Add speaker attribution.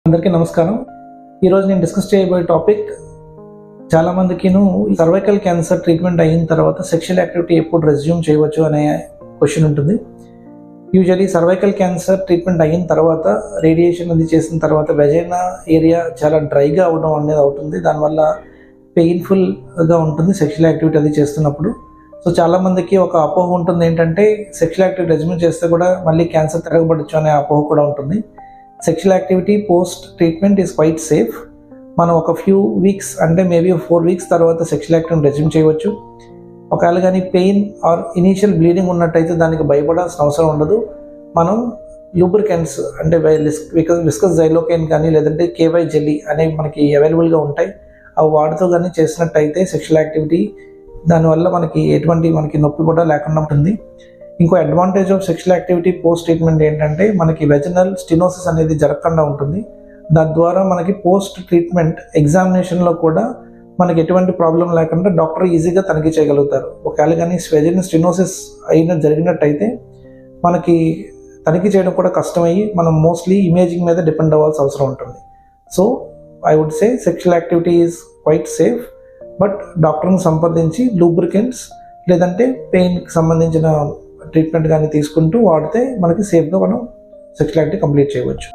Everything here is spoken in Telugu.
Speaker 1: అందరికీ నమస్కారం. ఈరోజు నేను డిస్కస్ చేయబోయే టాపిక్, చాలామందికిను సర్వైకల్ క్యాన్సర్ ట్రీట్మెంట్ అయిన తర్వాత సెక్షువల్ యాక్టివిటీ ఎప్పుడు రెజ్యూమ్ చేయవచ్చు అనే క్వశ్చన్ ఉంటుంది. యూజువలీ సర్వైకల్ క్యాన్సర్ ట్రీట్మెంట్ అయిన తర్వాత రేడియేషన్ అది చేసిన తర్వాత వెజైనా ఏరియా చాలా డ్రైగా అవడం అనేది అవుతుంది. దానివల్ల పెయిన్ఫుల్గా ఉంటుంది సెక్షువల్ యాక్టివిటీ అది చేస్తున్నప్పుడు. సో చాలామందికి ఒక అపోహ ఉంటుంది ఏంటంటే, సెక్షువల్ యాక్టివిటీ రెజ్యూమ్ చేస్తే కూడా మళ్ళీ క్యాన్సర్ తిరగబడచ్చు అనే అపోహ కూడా ఉంటుంది. Sexual activity post treatment is quite safe. మనం ఒక ఫ్యూ వీక్స్ అంటే మేబీ 4 weeks తర్వాత సెక్షువల్ యాక్టివిటీ రెజ్యూమ్ చేయవచ్చు. ఒకవేళ కానీ పెయిన్ ఆర్ ఇనీషియల్ బ్లీడింగ్ ఉన్నట్టయితే దానికి భయపడాల్సిన అవసరం ఉండదు. మనం లూబ్రికెంట్స్ అంటే విస్కస్ జైలోకైన్ కానీ లేదంటే కేవై జెల్లీ అనేవి మనకి అవైలబుల్గా ఉంటాయి. అవి వాడుతూ కానీ చేసినట్టయితే సెక్షువల్ యాక్టివిటీ దానివల్ల మనకి నొప్పి కూడా లేకుండా ఉంటుంది. ఇంకో advantage of sexual activity post treatment ఏంటంటే, మనకి వెజనల్ స్టెనోసిస్ అనేది జరగకుండా ఉంటుంది. దాని ద్వారా మనకి పోస్ట్ ట్రీట్మెంట్ ఎగ్జామినేషన్లో కూడా మనకి ఎటువంటి ప్రాబ్లం లేకుండా డాక్టర్ ఈజీగా తనిఖీ చేయగలుగుతారు. ఒకవేళ కానీ వెజనల్ స్టెనోసిస్ జరిగినట్టయితే మనకి తనిఖీ చేయడం కూడా కష్టమయ్యి మనం మోస్ట్లీ ఇమేజింగ్ మీద డిపెండ్ అవ్వాల్సిన అవసరం ఉంటుంది. So I would say sexual activity is quite safe, but డాక్టర్ని సంప్రదించి లూబ్రికెంట్స్ లేదంటే పెయిన్కి సంబంధించిన ట్రీట్మెంట్ కానీ తీసుకుంటూ వాడితే మనకి సేఫ్గా మనం సెక్షువల్ యాక్టివిటీ కంప్లీట్ చేయవచ్చు.